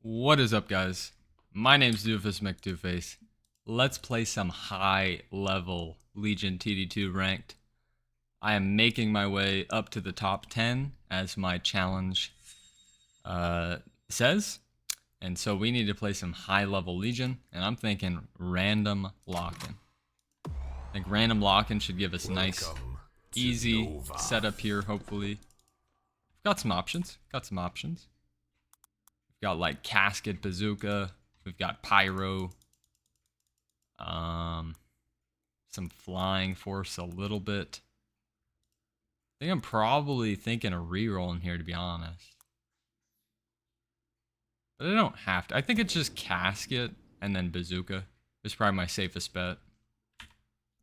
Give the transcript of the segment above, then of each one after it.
What is up, guys? My name's Doofus Mcdooface. Let's play some high-level Legion TD2 ranked. I am making my way up to the top 10, as my challenge says. And so we need to play some high-level Legion, and I'm thinking random lock-in. I think random lock-in should give us a nice, easy setup here, hopefully. Got some options. We've got like Casket Bazooka. We've got Pyro. Some Flying Force a little bit. I think I'm probably thinking a reroll in here, to be honest. But I don't have to. I think it's just Casket and then Bazooka. It's probably my safest bet.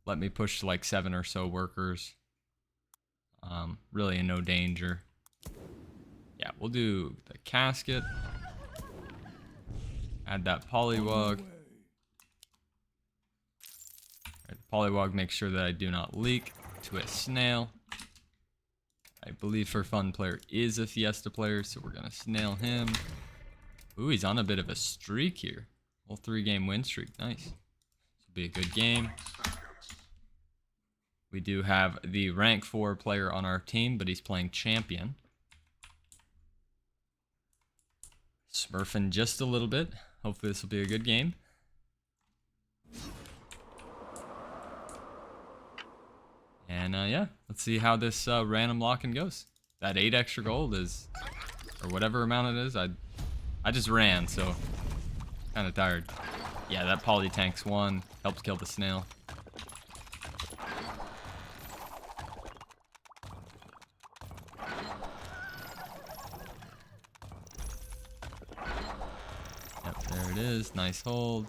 Let me push to like 7 or so workers. Really in no danger. Yeah, we'll do the Casket. Add that Polywog. Right, Polywog makes sure that I do not leak to a snail. I believe for fun player is a Fiesta player, so we're gonna snail him. Ooh, he's on a bit of a streak here. Whole 3-game win streak, nice. This will be a good game. We do have the rank 4 player on our team, but he's playing champion. Smurfing just a little bit. Hopefully this will be a good game. And yeah, let's see how this random lock-in goes. That 8 extra gold is, or whatever amount it is, I just ran, so kind of tired. Yeah, that poly tanks 1, helps kill the snail. Yep, there it is. Nice hold.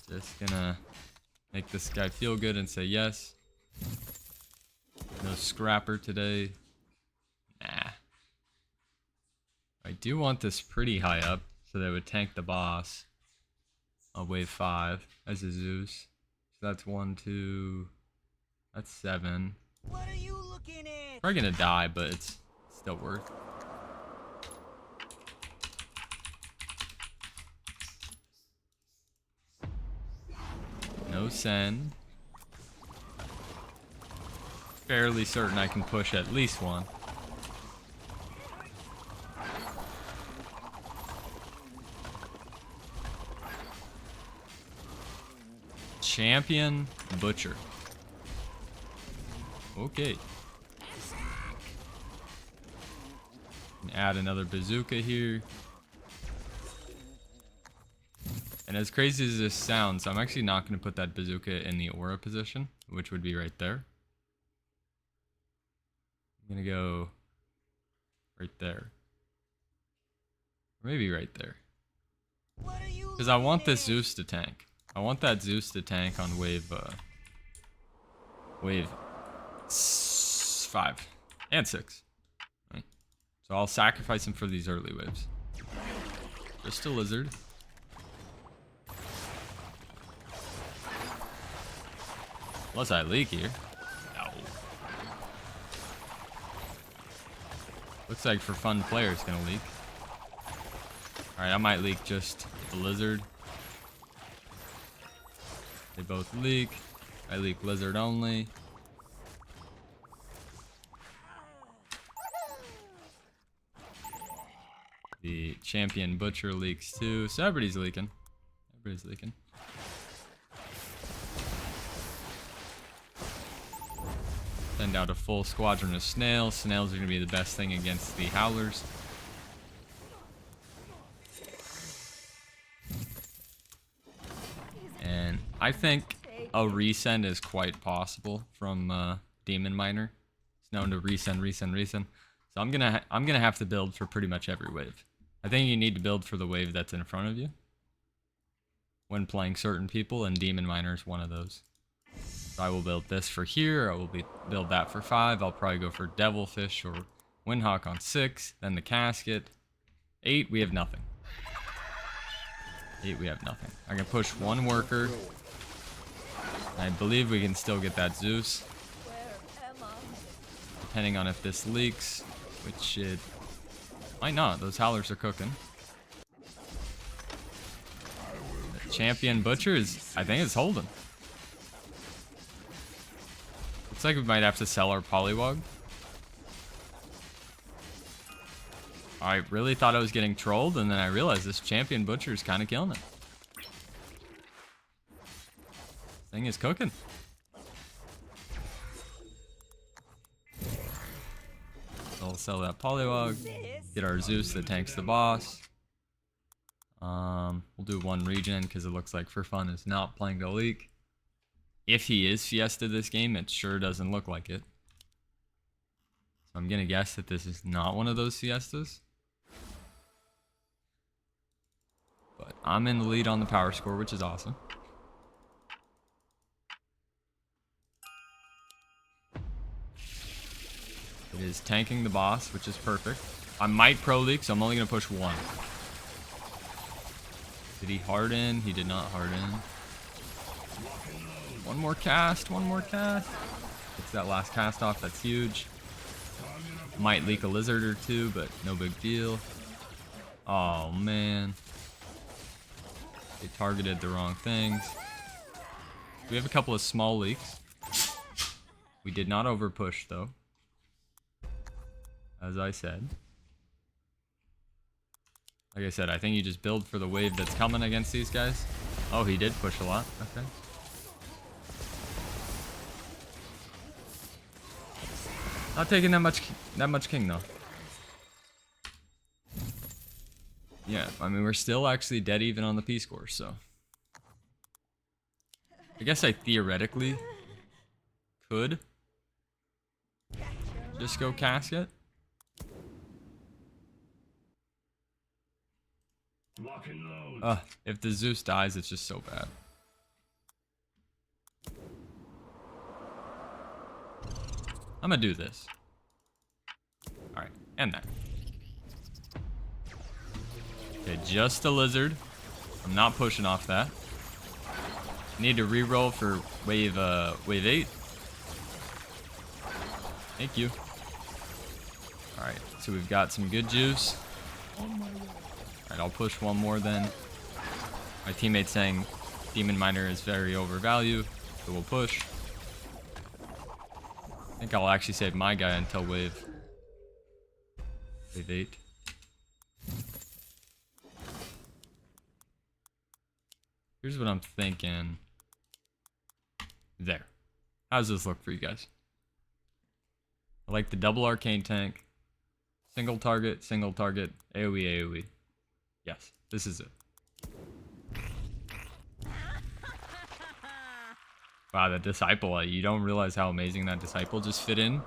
Just gonna make this guy feel good and say yes. No scrapper today. Nah. I do want this pretty high up so that it would tank the boss on wave 5 as a Zeus. So that's 1, 2, that's 7. What are you looking at? Probably gonna die, but it's still worth. No send. Fairly certain I can push at least 1. Champion Butcher. Okay. Add another bazooka here. And as crazy as this sounds, I'm actually not going to put that bazooka in the aura position, which would be right there. I'm going to go right there. Or maybe right there. Because I want this Zeus to tank. I want that Zeus to tank on wave 5 and 6. Right. So I'll sacrifice him for these early waves. Just a lizard. Unless I leak here. No. Looks like for fun players gonna leak. Alright, I might leak just the lizard. They both leak. I leak lizard only. The champion butcher leaks too. So everybody's leaking. Everybody's leaking. Send out a full squadron of snails. Snails are going to be the best thing against the howlers. And I think a resend is quite possible from Demon Miner. It's known to resend. So I'm gonna have to build for pretty much every wave. I think you need to build for the wave that's in front of you when playing certain people, and Demon Miner is one of those. So I will build this for here. I will build that for 5. I'll probably go for Devilfish or Windhawk on 6. Then the Casket. 8, we have nothing. 8, we have nothing. I can push 1 worker. I believe we can still get that Zeus. depending on if this leaks, which it might not. Those howlers are cooking. The champion butcher is, I think it's holding. Looks like we might have to sell our polywog. I really thought I was getting trolled, and then I realized this champion butcher is kind of killing it. Thing is cooking. So I'll sell that polywog, get our Zeus that tanks the boss. We'll do one regen because it looks like For Fun is not playing the leak. If he is Fiesta this game, it sure doesn't look like it. So I'm gonna guess that this is not one of those Fiestas. But I'm in the lead on the power score, which is awesome. It is tanking the boss, which is perfect. I might pro leak, so I'm only going to push one. Did he harden? He did not harden. One more cast, one more cast. Gets that last cast off, that's huge. Might leak a lizard or two, but no big deal. Oh, man. They targeted the wrong things. We have a couple of small leaks. We did not overpush, though. As I said. Like I said, I think you just build for the wave that's coming against these guys. Oh, he did push a lot. Okay. Not taking that much king though. Yeah, I mean we're still actually dead even on the P score, so I guess I theoretically could just go casket. If the Zeus dies, it's just so bad. I'm gonna do this. Alright, and that. Okay, just a lizard. I'm not pushing off that. Need to reroll for wave 8. Thank you. Alright, so we've got some good juice. Alright, I'll push one more then. My teammate's saying Demon Miner is very overvalued, so we'll push. I think I'll actually save my guy until wave 8. Here's what I'm thinking. There. How does this look for you guys? I like the double arcane tank. Single target, AoE, AoE. Yes, this is it. Wow, the disciple, you don't realize how amazing that disciple just fit in.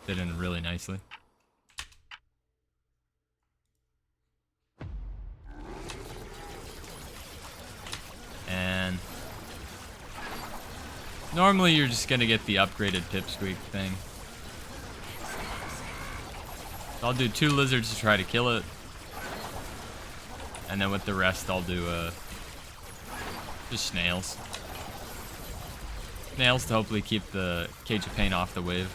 Fit in really nicely. And normally you're just gonna get the upgraded pipsqueak thing. So I'll do 2 lizards to try to kill it. And then with the rest I'll do just snails. Snails to hopefully keep the Cage of Pain off the wave.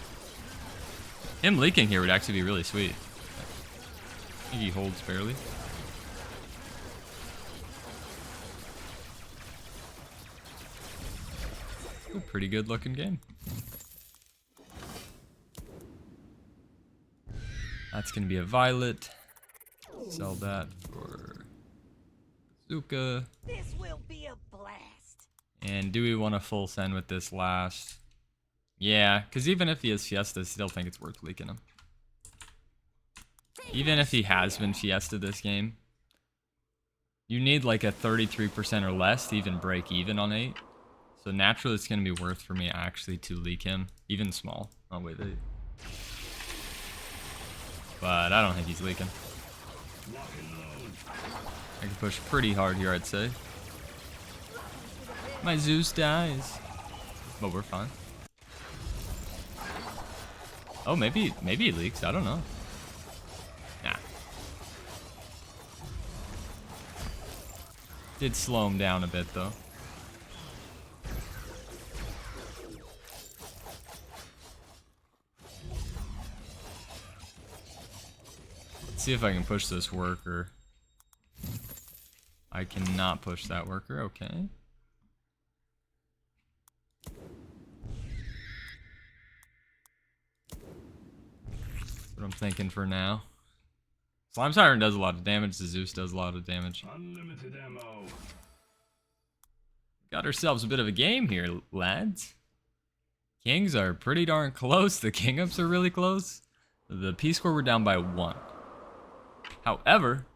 Him leaking here would actually be really sweet. I think he holds barely. A pretty good looking game. That's gonna be a violet. Sell that for Zuka. This will be a blast. And do we want to full send with this last? Yeah, because even if he is Fiesta, I still think it's worth leaking him. Even if he has been Fiesta this game, you need like a 33% or less to even break even on 8. So naturally it's going to be worth for me actually to leak him, even small. Oh wait, but I don't think he's leaking. I can push pretty hard here, I'd say. My Zeus dies. But we're fine. Oh, maybe he leaks. I don't know. Nah. Did slow him down a bit, though. see if I can push this worker. I cannot push that worker, okay. That's what I'm thinking for now. Slime Siren does a lot of damage, the Zeus does a lot of damage. Unlimited ammo. Got ourselves a bit of a game here, lads. Kings are pretty darn close, the King Ups are really close. The P-score we're down by 1. However,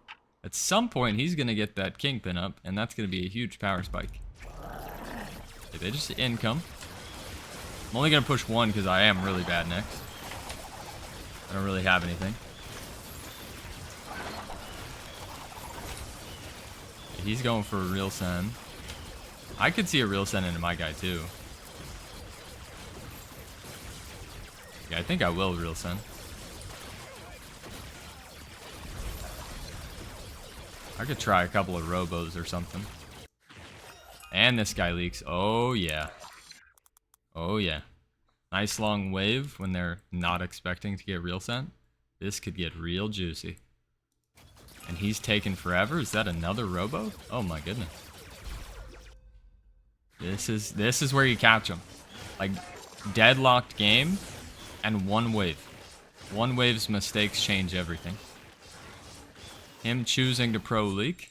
at some point he's gonna get that Kingpin up, and that's gonna be a huge power spike. Okay, they just income. I'm only gonna push 1 because I am really bad next. I don't really have anything. Okay, he's going for a real send. I could see a real send into my guy too. Yeah, I think I will real send. I could try a couple of robos or something. And this guy leaks. Oh yeah. Oh yeah. Nice long wave when they're not expecting to get real sent. This could get real juicy. And he's taking forever. Is that another robo? Oh my goodness. This is where you catch him. Like deadlocked game and one wave. One wave's mistakes change everything. Him choosing to pro leak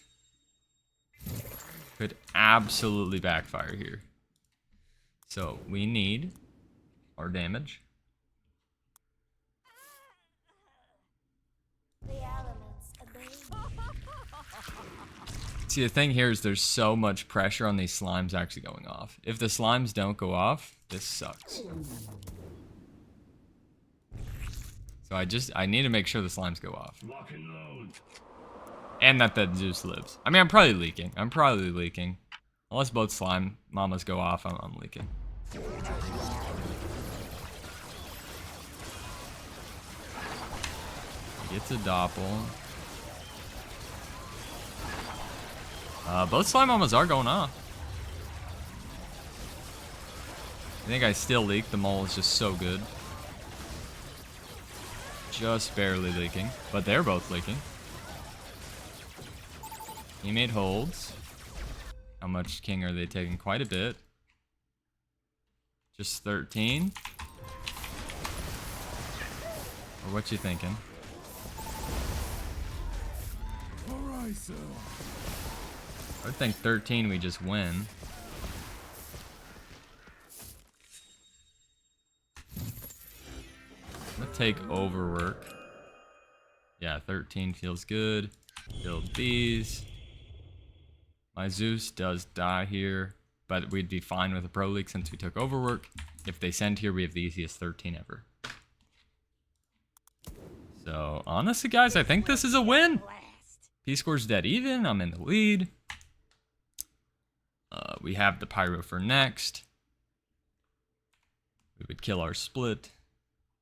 could absolutely backfire here. So we need our damage. The elements obey. See, the thing here is there's so much pressure on these slimes actually going off. If the slimes don't go off, this sucks. So I need to make sure the slimes go off. Lock and load. And that Zeus lives. I mean, I'm probably leaking. Unless both slime mamas go off, I'm leaking. Gets a doppel. Both slime mamas are going off. I think I still leak. The mole is just so good. Just barely leaking. But they're both leaking. Teammate holds. How much king are they taking? Quite a bit. Just 13. Or what you thinking? Alright, sir. I think 13 we just win. Let's take overwork. Yeah, 13 feels good. Build these. My Zeus does die here, but we'd be fine with a pro league since we took overwork. If they send here, we have the easiest 13 ever. So, honestly, guys, I think this is a win. P-score's dead even. I'm in the lead. We have the pyro for next. We would kill our split.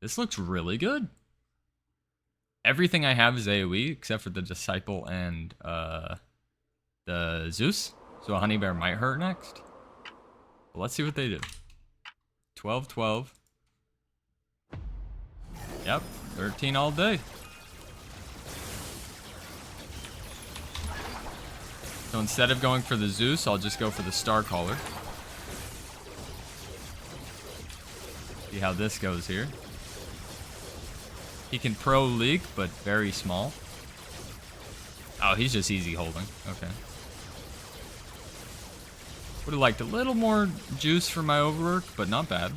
This looks really good. Everything I have is AoE except for the disciple and the Zeus. So a honey bear might hurt next. But let's see what they do. 12-12. Yep, 13 all day. So instead of going for the Zeus, I'll just go for the Star Caller. See how this goes here. He can pro leak, but very small. Oh, he's just easy holding. Okay. Would have liked a little more juice for my overwork, but not bad.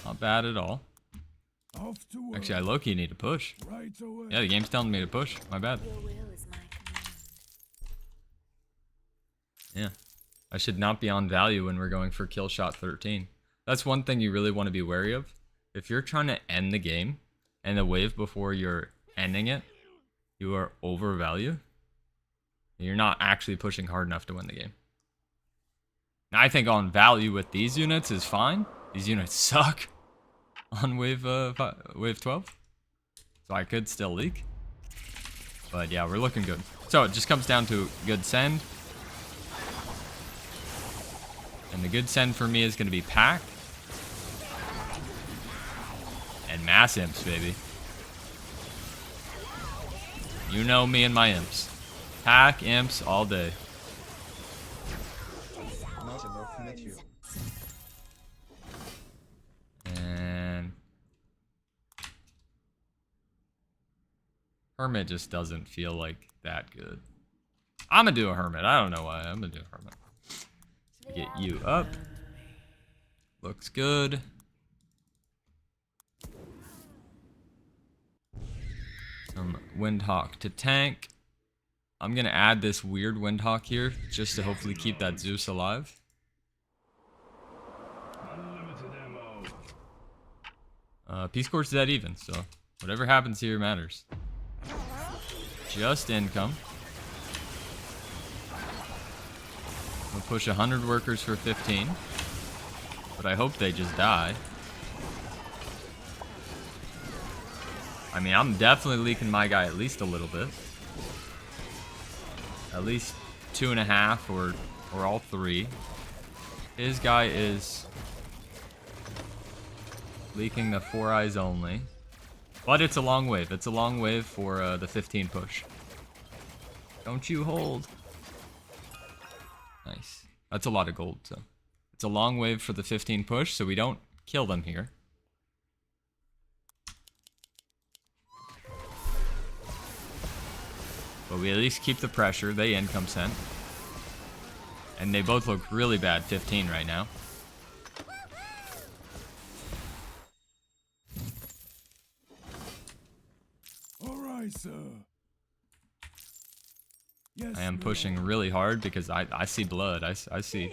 Not bad at all. Off to work. Actually, I low-key need to push. Right away. Yeah, the game's telling me to push. My bad. Your will is my command. Yeah. I should not be on value when we're going for kill shot 13. That's one thing you really want to be wary of. If you're trying to end the game, and the wave before you're ending it, you are over value. You're not actually pushing hard enough to win the game. Now, I think on value with these units is fine. These units suck on wave 12. So I could still leak. But yeah, we're looking good. So it just comes down to good send. And the good send for me is going to be pack. And mass imps, baby. You know me and my imps. Pack imps all day. And Hermit just doesn't feel like that good. I'm gonna do a Hermit. I don't know why. I'm gonna do a Hermit. Get you up. Looks good. Some Windhawk to tank. I'm gonna add this weird Windhawk here just to hopefully keep that Zeus alive. Peace Corps dead even, so whatever happens here matters. Just income. We'll push 100 workers for 15. But I hope they just die. I mean, I'm definitely leaking my guy at least a little bit. At least 2.5 or all 3. His guy is leaking the 4 eyes only. But it's a long wave. It's a long wave for the 15 push. Don't you hold. Nice. That's a lot of gold, so. It's a long wave for the 15 push, so we don't kill them here. But we at least keep the pressure. They income sent. And they both look really bad 15 right now. Alright, sir. Yes, I am pushing really hard because I see blood. I see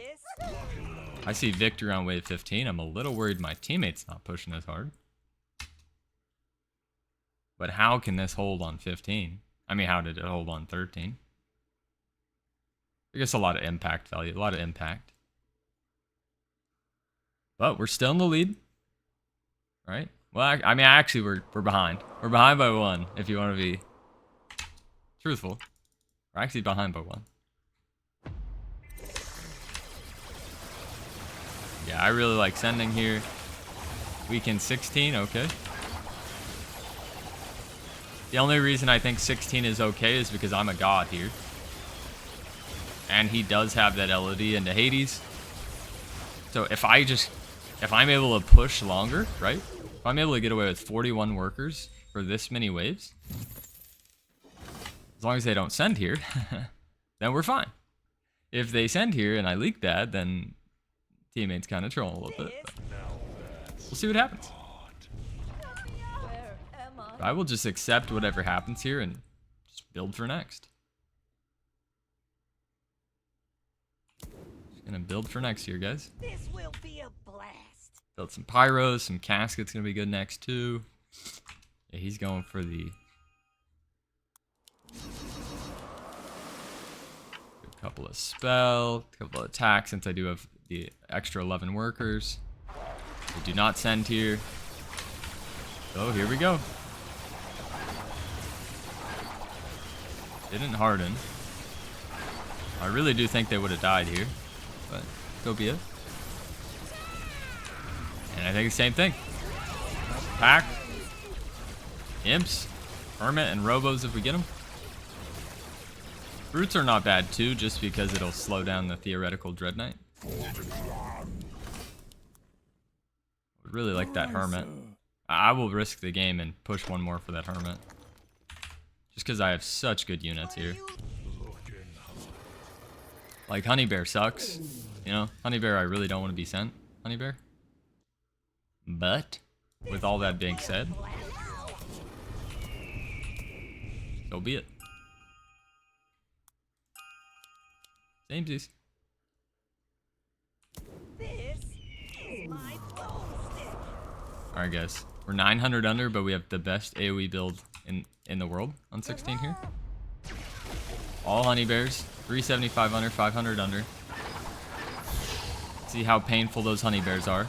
victory on wave 15. I'm a little worried my teammate's not pushing as hard. But how can this hold on 15? I mean, how did it hold on 13? I guess a lot of impact value, a lot of impact. But we're still in the lead, right? Well, I mean, actually, we're behind. We're behind by 1, if you want to be truthful. We're actually behind by 1. Yeah, I really like sending here. Weekend 16, okay. The only reason I think 16 is okay is because I'm a god here. And he does have that LOD into Hades. So if I'm able to push longer, right? If I'm able to get away with 41 workers for this many waves, as long as they don't send here, then we're fine. If they send here and I leak that, then teammates kind of trolling a little bit. But we'll see what happens. I will just accept whatever happens here and just build for next. Just gonna build for next here, guys. This will be a blast. Build some pyros, some caskets gonna be good next too. Yeah, he's going for the a couple of spell, a couple of attacks since I do have the extra 11 workers. We do not send here. So here we go. Didn't harden. I really do think they would have died here, but so be it. And I think the same thing. Pack, imps, hermit, and robos if we get them. Brutes are not bad too, just because it'll slow down the theoretical Dread Knight. Would really like that hermit. I will risk the game and push 1 more for that hermit. Just because I have such good units here. Like Honey Bear sucks. You know, Honey Bear I really don't want to be sent. Honey Bear. But, with all that being said, so be it. Samesies. Alright guys, we're 900 under, but we have the best AoE build in the world on 16 here. All honey bears, 375 under, 500 under. See how painful those honey bears are.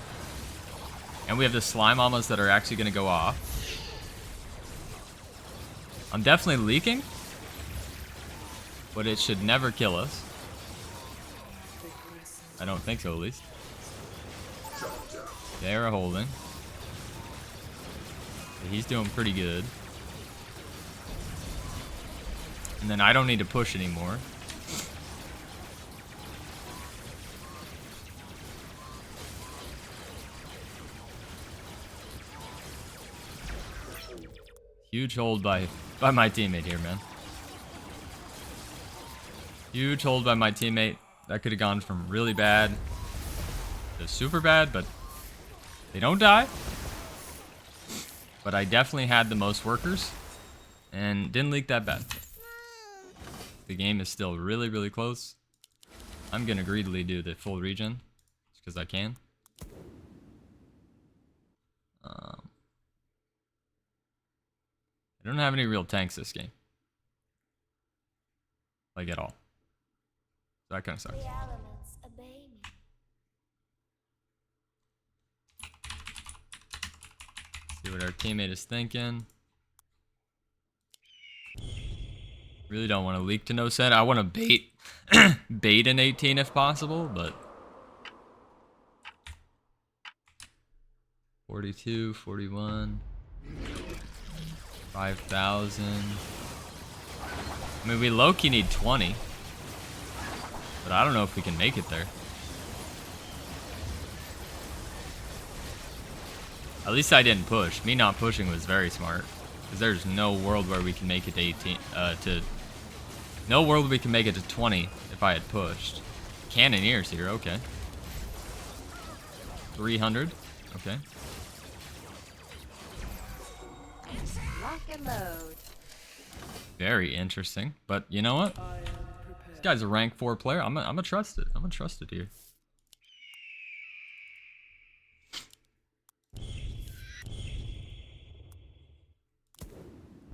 And we have the slime mamas that are actually going to go off. I'm definitely leaking, but it should never kill us. I don't think so, at least. They are holding. He's doing pretty good. And then I don't need to push anymore. Huge hold by my teammate here, man. Huge hold by my teammate. That could have gone from really bad to super bad, but they don't die. But I definitely had the most workers and didn't leak that bad. The game is still really, really close. I'm gonna greedily do the full regen just because I can. I don't have any real tanks this game. Like at all. So that kind of sucks. The elements obey me. See what our teammate is thinking. Really don't want to leak to no set. I want to bait bait an 18 if possible, but 42, 41, 5,000. I mean, we low-key need 20, but I don't know if we can make it there. At least I didn't push. Me not pushing was very smart, because there's no world where we can make it to 18. No world we can make it to 20 if I had pushed. Cannoneers here, okay. 300, okay. Lock and load. Very interesting, but you know what? This guy's a rank 4 player. I'm gonna trust it. I'm gonna trust it here.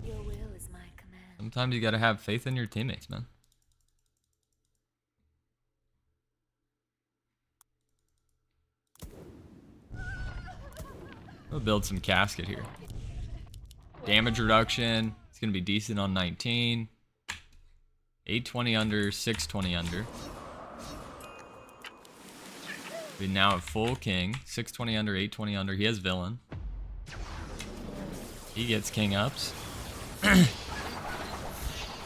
Your will is my command. Sometimes you gotta have faith in your teammates, man. We'll build some casket here. Damage reduction. It's gonna be decent on 19. 820 under, 620 under. We now have full king. 620 under, 820 under. He has villain. He gets king ups.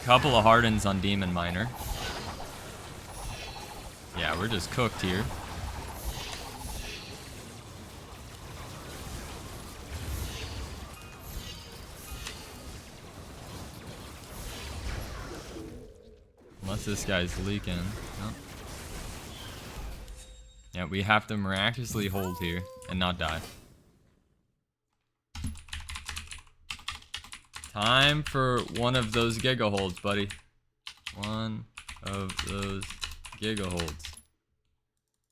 Couple of hardens on demon miner. Yeah, we're just cooked here. Unless this guy's leaking. No. Yeah, we have to miraculously hold here and not die. Time for one of those giga holds, buddy. One of those giga holds.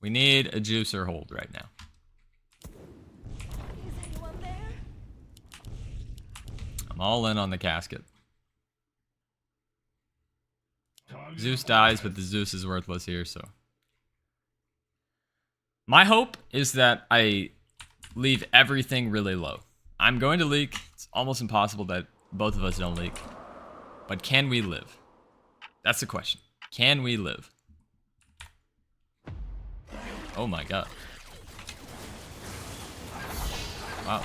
We need a juicer hold right now. Is anyone there? I'm all in on the casket. Zeus dies, but the Zeus is worthless here, so. My hope is that I leave everything really low. I'm going to leak. It's almost impossible that both of us don't leak. But can we live? That's the question. Can we live? Oh my god. Wow.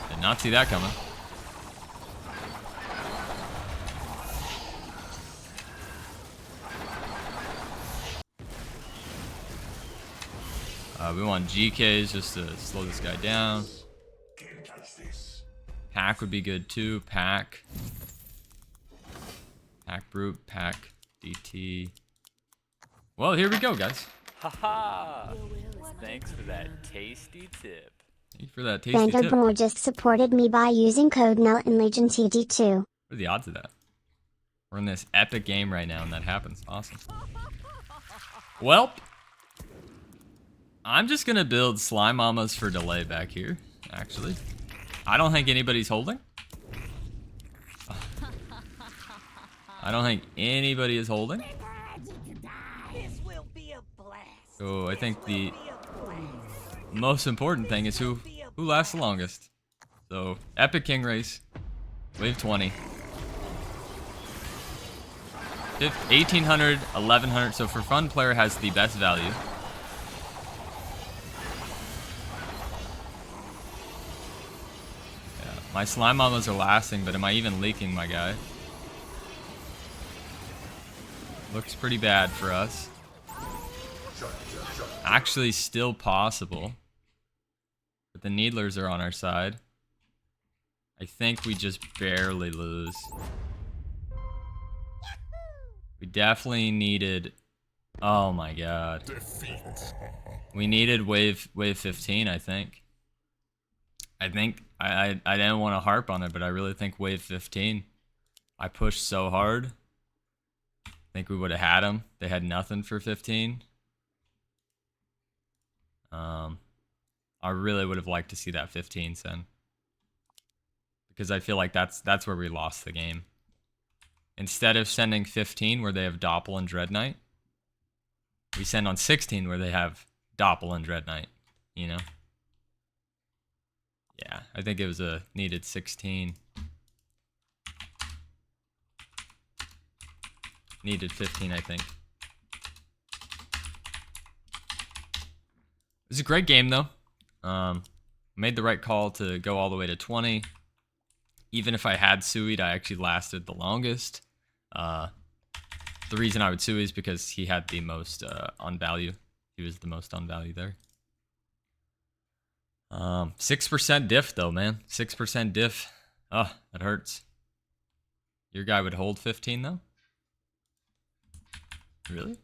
Did not see that coming. We want GKs just to slow this guy down. Pack would be good too. Pack. Pack Brute. Pack DT. Well, here we go, guys. Haha! Your will is my Thanks for that tasty tip. Thank you for that tasty Vander tip. Bohr just supported me by using code MELT in Legion TD2. What are the odds of that? We're in this epic game right now and that happens. Awesome. Welp. I'm just gonna build slime mamas for delay back here, actually. I don't think anybody's holding. I don't think anybody is holding. This will be a blast. So I think the Be a blast. most important thing is who lasts the longest. So epic king race, wave 20. 1800, 1100. So for fun player has the best value. My slime mamas are lasting, but am I even leaking, my guy? Looks pretty bad for us. Actually, still possible. But the Needlers are on our side. I think we just barely lose. We definitely needed... Oh my god. We needed wave 15, I think. I didn't want to harp on it, but I really think wave 15. I pushed so hard. I think we would have had them. They had nothing for 15. I really would have liked to see that 15 send. Because I feel like that's where we lost the game. Instead of sending 15 where they have Doppel and Dread Knight, we send on 16 where they have Doppel and Dread Knight, you know? Yeah, I think it was a needed 16. Needed 15, I think. It was a great game, though. Made the right call to go all the way to 20. Even if I had Suied, I actually lasted the longest. The reason I would Sui is because he had the most on value. He was the most on value there. 6% diff though, man. 6% diff. Oh, that hurts. Your guy would hold 15 though? Really?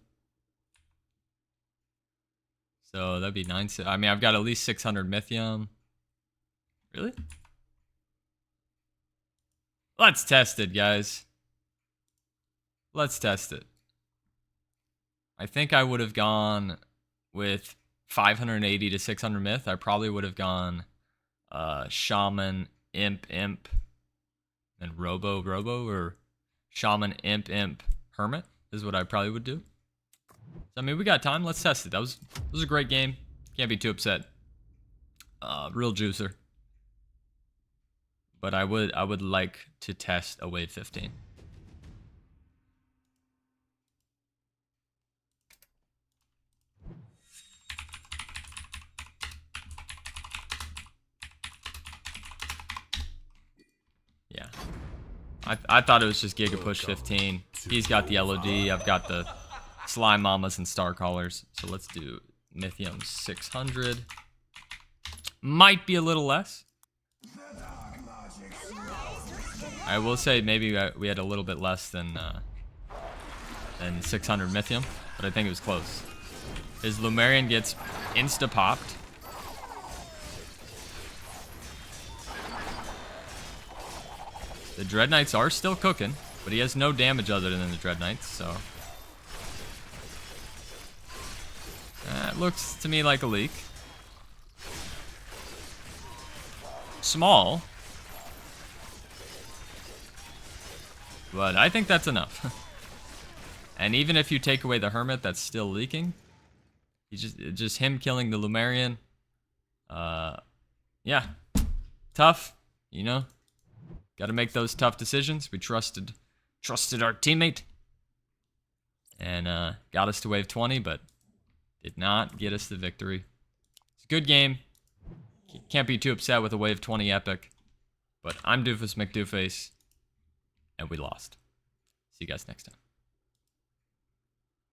So that'd be 9. I mean, I've got at least 600 Mythium. Really? Let's test it, guys. Let's test it. I think I would have gone with 580 to 600 myth. I probably would have gone Shaman, Imp, and Robo, or Shaman, Imp, Hermit is what I probably would do. So, I mean, we got time. Let's test it. That was a great game. Can't be too upset. Real juicer. But I would like to test a wave 15. Yeah. I thought it was just Giga Push 15. He's got the LOD. I've got the Slime Mamas and Star Callers. So let's do Mythium 600. Might be a little less. I will say maybe we had a little bit less than 600 Mythium, but I think it was close. His Lumerian gets insta-popped. The Dread Knights are still cooking, but he has no damage other than the Dread Knights, so... It looks to me like a leak. Small. But I think that's enough. And even if you take away the Hermit that's still leaking, he's just him killing the Lumerian. Yeah. Tough, you know. Got to make those tough decisions. We trusted our teammate. And got us to wave 20, but did not get us the victory. It's a good game. Can't be too upset with a wave 20 epic. But I'm Doofus Mcdooface. And we lost. See you guys next time.